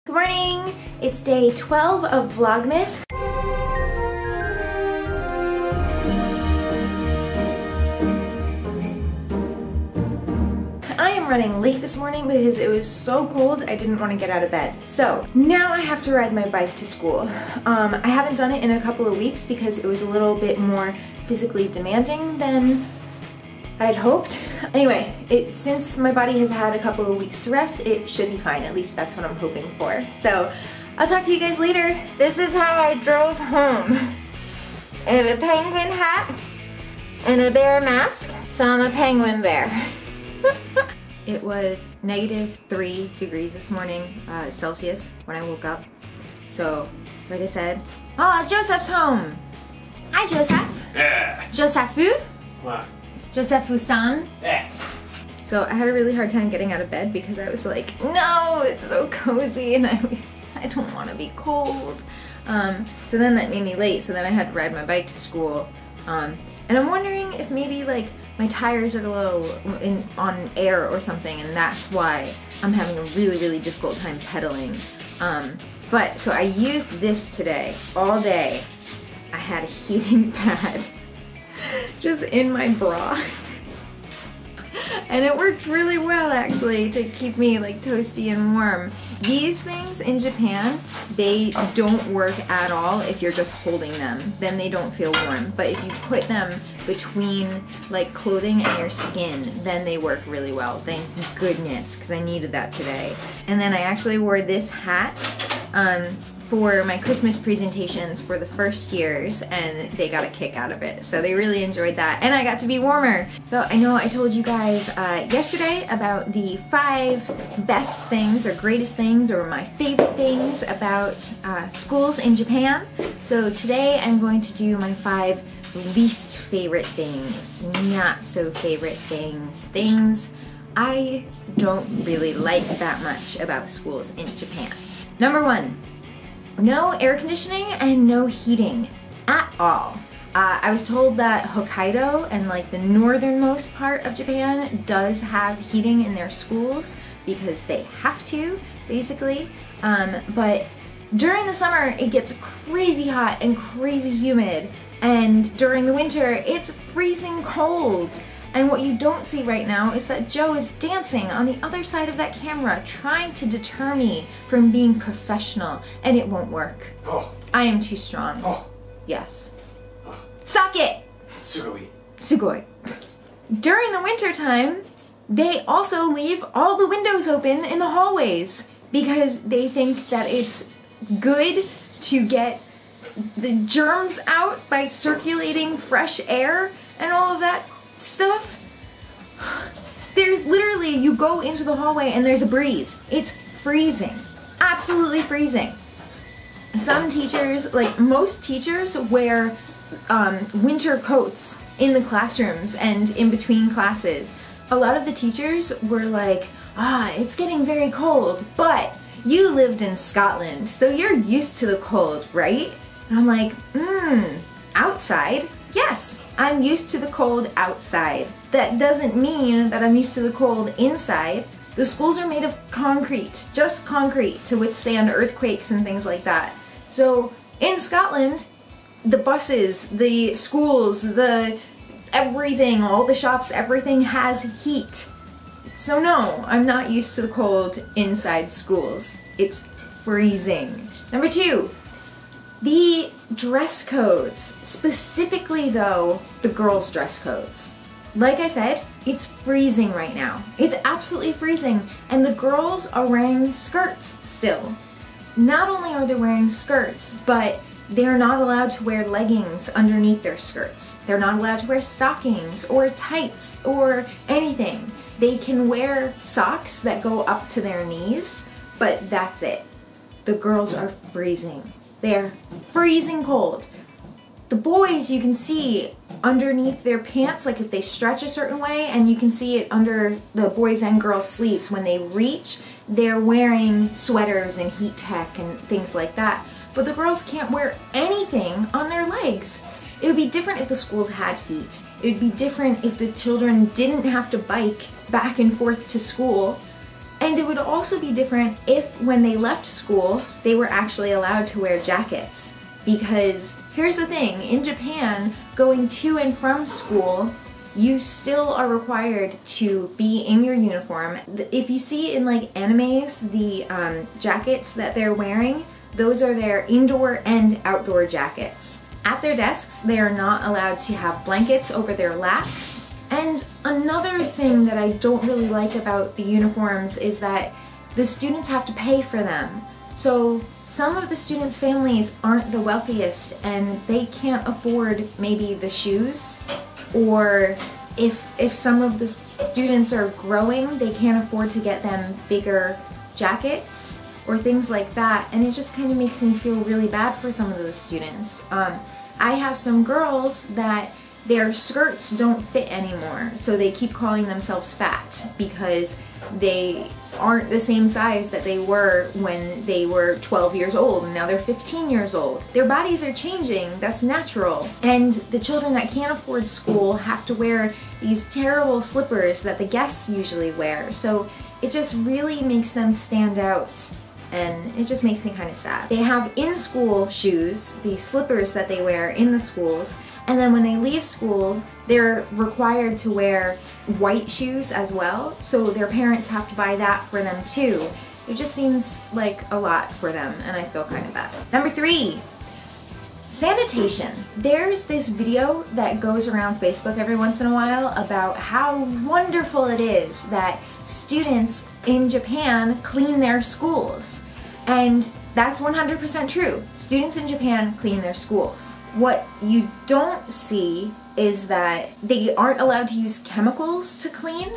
Good morning! It's day 12 of Vlogmas. I am running late this morning because it was so cold I didn't want to get out of bed. So now I have to ride my bike to school. I haven't done it in a couple of weeks because it was a little bit more physically demanding than I had hoped. Anyway, since my body has had a couple of weeks to rest, it should be fine. At least that's what I'm hoping for. So I'll talk to you guys later. This is how I drove home. I have a penguin hat and a bear mask, so I'm a penguin bear. It was -3 degrees this morning, Celsius, when I woke up. So, like I said, oh, Joseph's home. Hi, Joseph. Yeah. Josephu? What? Josephu-san. Yeah. So I had a really hard time getting out of bed because I was like, no, it's so cozy and I don't want to be cold. So then that made me late, so then I had to ride my bike to school. And I'm wondering if maybe like my tires are low on air or something, and that's why I'm having a really difficult time pedaling. But so I used this today, all day. I had a heating pad just in my bra. And it worked really well actually to keep me like toasty and warm. These things in Japan, they don't work at all if you're just holding them. Then they don't feel warm. But if you put them between like clothing and your skin, then they work really well. Thank goodness, because I needed that today. And then I actually wore this hat for my Christmas presentations for the first years, and they got a kick out of it. So they really enjoyed that, and I got to be warmer. So I know I told you guys yesterday about the 5 best things or greatest things or my favorite things about schools in Japan. So today I'm going to do my 5 least favorite things, not so favorite things, things I don't really like that much about schools in Japan. Number 1. No air conditioning and no heating at all. I was told that Hokkaido and like the northernmost part of Japan does have heating in their schools because they have to, basically. But during the summer it gets crazy hot and crazy humid, and during the winter it's freezing cold. And what you don't see right now is that Joe is dancing on the other side of that camera, trying to deter me from being professional, and it won't work. Oh. I am too strong. Oh. Yes. Suck it! Sugoi. Sugoi. During the winter time, they also leave all the windows open in the hallways because they think that it's good to get the germs out by circulating fresh air and all of that stuff. There's literally, you go into the hallway and there's a breeze. It's freezing. Absolutely freezing. Some teachers, like most teachers, wear winter coats in the classrooms and in between classes. A lot of the teachers were like, it's getting very cold, but you lived in Scotland, so you're used to the cold, right? And I'm like, outside? Yes, I'm used to the cold outside. That doesn't mean that I'm used to the cold inside. The schools are made of concrete, just concrete, to withstand earthquakes and things like that. So in Scotland, the buses, the schools, the everything, all the shops, everything has heat. So no, I'm not used to the cold inside schools. It's freezing. Number 2. The dress codes, specifically though, the girls' dress codes. Like I said, it's freezing right now. It's absolutely freezing, and the girls are wearing skirts still. Not only are they wearing skirts, but they're not allowed to wear leggings underneath their skirts. They're not allowed to wear stockings or tights or anything. They can wear socks that go up to their knees, but that's it. The girls are freezing. They're freezing cold. The boys, you can see underneath their pants, like if they stretch a certain way, and you can see it under the boys and girls sleeves when they reach, they're wearing sweaters and heat tech and things like that. But the girls can't wear anything on their legs. It would be different if the schools had heat. It would be different if the children didn't have to bike back and forth to school. And it would also be different if when they left school, they were actually allowed to wear jackets. Because here's the thing, in Japan, going to and from school, you still are required to be in your uniform. If you see in like animes, the jackets that they're wearing, those are their indoor and outdoor jackets. At their desks, they are not allowed to have blankets over their laps. And another thing that I don't really like about the uniforms is that the students have to pay for them. So some of the students' families aren't the wealthiest and they can't afford maybe the shoes, or if some of the students are growing, they can't afford to get them bigger jackets or things like that, and it just kind of makes me feel really bad for some of those students. I have some girls that their skirts don't fit anymore, so they keep calling themselves fat because they aren't the same size that they were when they were 12 years old and now they're 15 years old. Their bodies are changing, that's natural. And the children that can't afford school have to wear these terrible slippers that the guests usually wear. So it just really makes them stand out, and it just makes me kind of sad. They have in-school shoes, these slippers that they wear in the schools, and then when they leave school, they're required to wear white shoes as well, so their parents have to buy that for them too. It just seems like a lot for them, and I feel kind of bad. Number 3, sanitation. There's this video that goes around Facebook every once in a while about how wonderful it is that students in Japan clean their schools. And that's 100% true. Students in Japan clean their schools. What you don't see is that they aren't allowed to use chemicals to clean.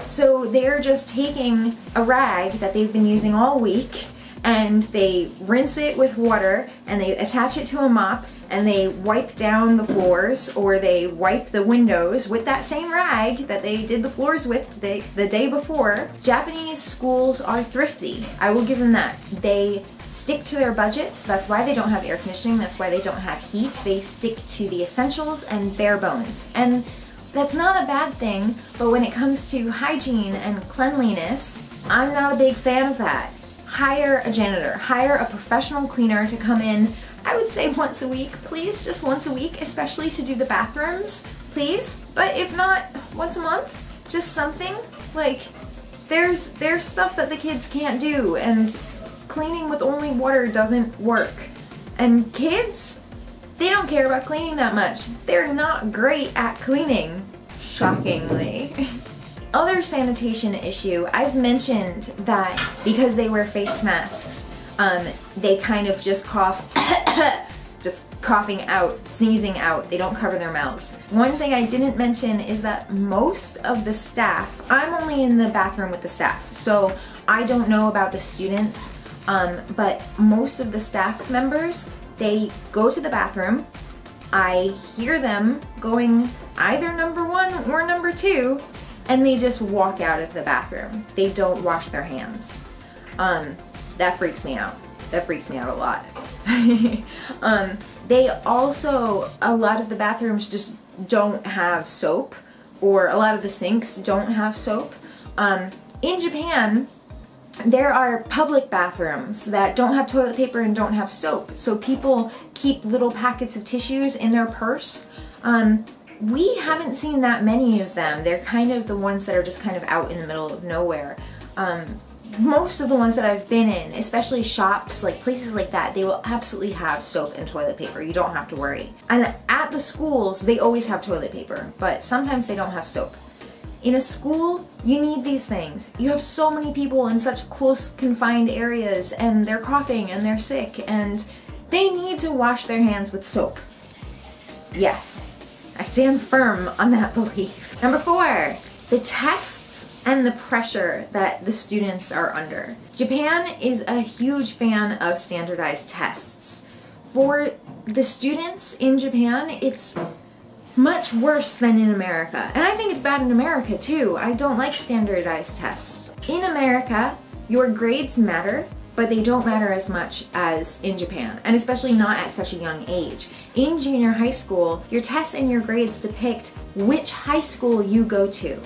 So they're just taking a rag that they've been using all week and they rinse it with water and they attach it to a mop and they wipe down the floors, or they wipe the windows with that same rag that they did the floors with the day before. Japanese schools are thrifty. I will give them that. They stick to their budgets. That's why they don't have air conditioning. That's why they don't have heat. They stick to the essentials and bare bones. And that's not a bad thing, but when it comes to hygiene and cleanliness, I'm not a big fan of that. Hire a janitor. Hire a professional cleaner to come in, I would say once a week, please. Just once a week, especially to do the bathrooms, please. But if not, once a month, just something. Like, there's stuff that the kids can't do, and cleaning with only water doesn't work. And kids, they don't care about cleaning that much. They're not great at cleaning, shockingly. Other sanitation issue, I've mentioned that because they wear face masks, they kind of just cough, just coughing out, sneezing out. They don't cover their mouths. One thing I didn't mention is that most of the staff, I'm only in the bathroom with the staff, so I don't know about the students, but most of the staff members, they go to the bathroom. I hear them going either number 1 or number 2, and they just walk out of the bathroom. They don't wash their hands. That freaks me out. That freaks me out a lot. They also, a lot of the bathrooms just don't have soap, or a lot of the sinks don't have soap. In Japan, there are public bathrooms that don't have toilet paper and don't have soap, so people keep little packets of tissues in their purse. We haven't seen that many of them. They're kind of the ones that are just kind of out in the middle of nowhere. Most of the ones that I've been in, especially shops, like places like that, they will absolutely have soap and toilet paper. You don't have to worry. And at the schools, they always have toilet paper, but sometimes they don't have soap. In a school, you need these things. You have so many people in such close, confined areas, and they're coughing and they're sick, and they need to wash their hands with soap. Yes, I stand firm on that belief. Number 4, the tests and the pressure that the students are under. Japan is a huge fan of standardized tests. For the students in Japan, it's much worse than in America. And I think it's bad in America too. I don't like standardized tests. In America, your grades matter, but they don't matter as much as in Japan, and especially not at such a young age. In junior high school, your tests and your grades depict which high school you go to.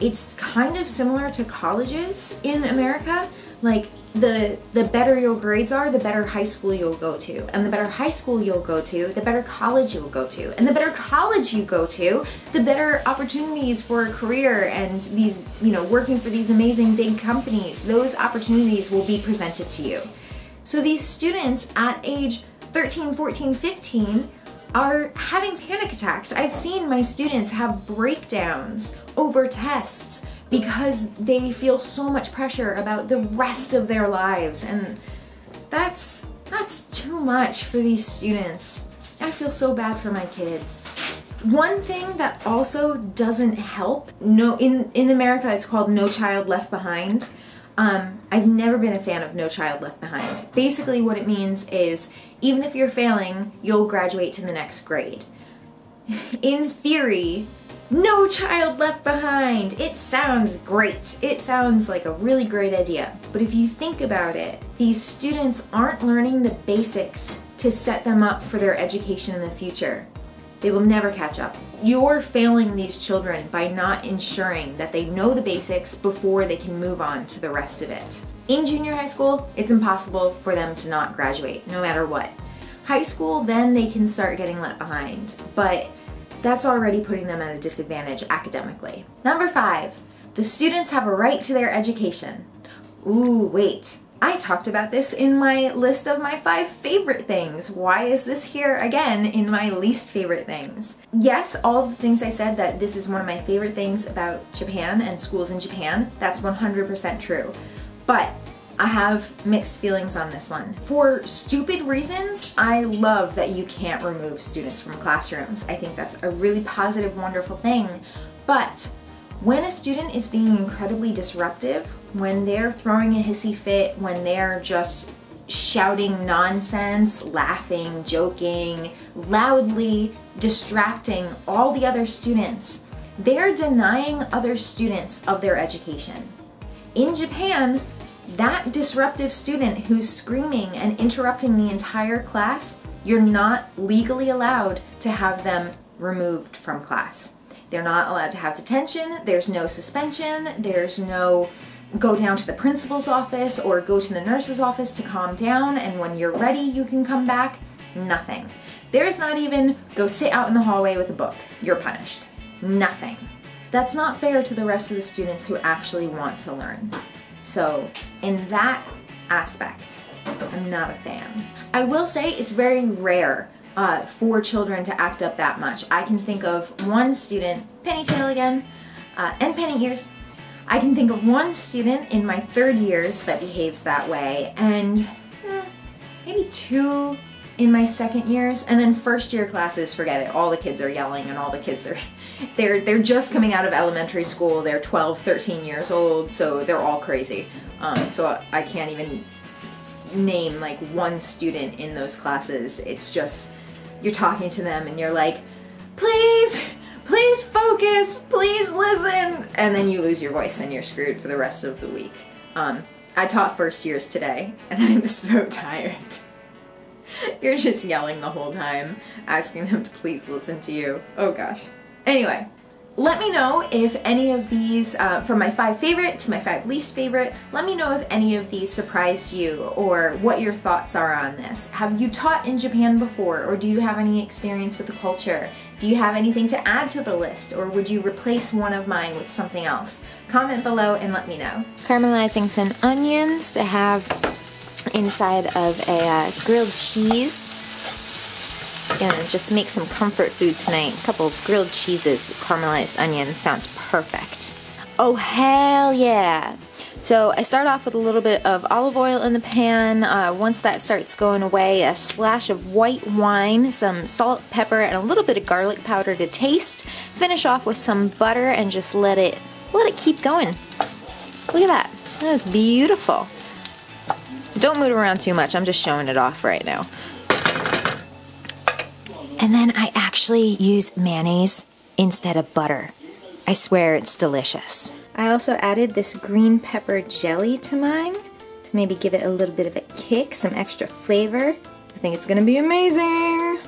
it's kind of similar to colleges in America. Like, the better your grades are, the better high school you'll go to. And the better high school you'll go to, the better college you'll go to. And the better college you go to, the better opportunities for a career and these, you know, working for these amazing big companies. Those opportunities will be presented to you. So these students at age 13, 14, 15 are having panic attacks. I've seen my students have breakdowns over tests because they feel so much pressure about the rest of their lives, and that's too much for these students. I feel so bad for my kids. One thing that also doesn't help, in America it's called No Child Left Behind. I've never been a fan of No Child Left Behind. Basically what it means is, even if you're failing, you'll graduate to the next grade. In theory, no child left behind! It sounds great. It sounds like a really great idea. But if you think about it, these students aren't learning the basics to set them up for their education in the future. They will never catch up. You're failing these children by not ensuring that they know the basics before they can move on to the rest of it. In junior high school, it's impossible for them to not graduate, no matter what. High school, then they can start getting left behind, but that's already putting them at a disadvantage academically. Number 5, the students have a right to their education. Ooh, wait. I talked about this in my list of my 5 favorite things. Why is this here again in my least favorite things? Yes, all the things I said, that this is one of my favorite things about Japan and schools in Japan, that's 100% true. But I have mixed feelings on this one. For stupid reasons, I love that you can't remove students from classrooms. I think that's a really positive, wonderful thing. But when a student is being incredibly disruptive, when they're throwing a hissy fit, when they're just shouting nonsense, laughing, joking, loudly distracting all the other students, they're denying other students of their education. In Japan, that disruptive student who's screaming and interrupting the entire class, you're not legally allowed to have them removed from class. They're not allowed to have detention, there's no suspension, there's no go down to the principal's office or go to the nurse's office to calm down and when you're ready you can come back. Nothing. There's not even go sit out in the hallway with a book, you're punished. Nothing. That's not fair to the rest of the students who actually want to learn. So in that aspect, I'm not a fan. I will say it's very rare for children to act up that much. I can think of one student, penny tail again, and penny ears. I can think of one student in my 3rd years that behaves that way, and maybe 2 in my 2nd years, and then 1st year classes, forget it. All the kids are yelling and all the kids are, they're just coming out of elementary school, they're 12, 13 years old, so they're all crazy. So I can't even name like one student in those classes. It's just, you're talking to them and you're like, please focus, please listen, and then you lose your voice and you're screwed for the rest of the week. I taught 1st years today and I'm so tired. You're just yelling the whole time, asking them to please listen to you. Oh gosh. Anyway, let me know if any of these, from my 5 favorite to my 5 least favorite, let me know if any of these surprised you or what your thoughts are on this. Have you taught in Japan before, or do you have any experience with the culture? Do you have anything to add to the list, or would you replace one of mine with something else? Comment below and let me know. Caramelizing some onions to have inside of a grilled cheese. Gonna just make some comfort food tonight. A couple of grilled cheeses with caramelized onions sounds perfect. Oh hell yeah! So I start off with a little bit of olive oil in the pan. Once that starts going away, a splash of white wine, some salt, pepper, and a little bit of garlic powder to taste. Finish off with some butter and just let it keep going. Look at that. That is beautiful. Don't move around too much. I'm just showing it off right now. And then I actually use mayonnaise instead of butter. I swear it's delicious. I also added this green pepper jelly to mine to maybe give it a little bit of a kick, some extra flavor. I think it's gonna be amazing.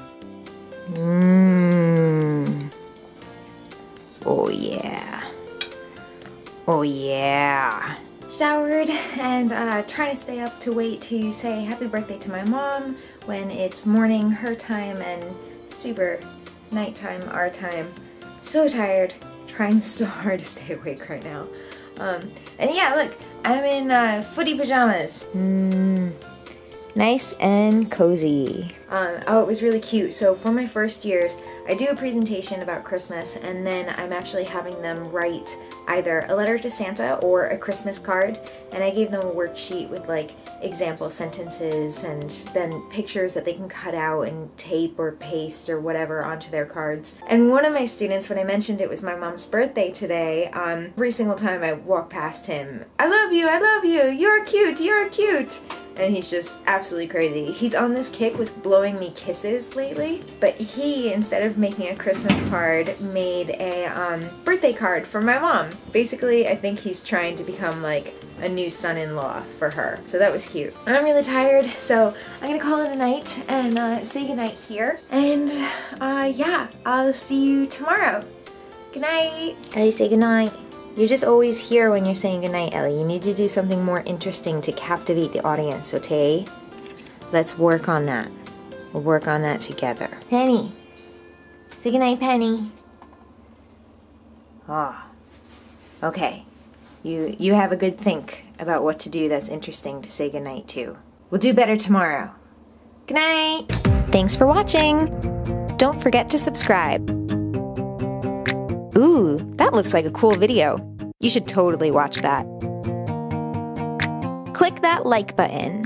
Mmm. Oh yeah. yeah. Showered and trying to stay up to wait to say happy birthday to my mom when it's morning her time and super nighttime our time. So tired, trying so hard to stay awake right now. And yeah, look, I'm in footy pajamas. Nice and cozy. Oh, it was really cute. So for my first years, I do a presentation about Christmas, and then I'm actually having them write either a letter to Santa or a Christmas card, and I gave them a worksheet with like example sentences and then pictures that they can cut out and tape or paste or whatever onto their cards. And one of my students, when I mentioned it was my mom's birthday today, every single time I walk past him, I love you, you're cute. And he's just absolutely crazy. He's on this kick with blowing me kisses lately, but he, instead of making a Christmas card, made a birthday card for my mom. Basically, I think he's trying to become like a new son-in-law for her. So that was cute. I'm really tired, so I'm gonna call it a night and say goodnight here. And yeah, I'll see you tomorrow. Good night. Ellie, say goodnight. You're just always here when you're saying goodnight, Ellie. You need to do something more interesting to captivate the audience, okay? Let's work on that. We'll work on that together. Penny. Say goodnight, Penny. Ah. Okay. You have a good think about what to do that's interesting to say goodnight to. We'll do better tomorrow. Good night. Thanks for watching. Don't forget to subscribe. Ooh, that looks like a cool video. You should totally watch that. Click that like button.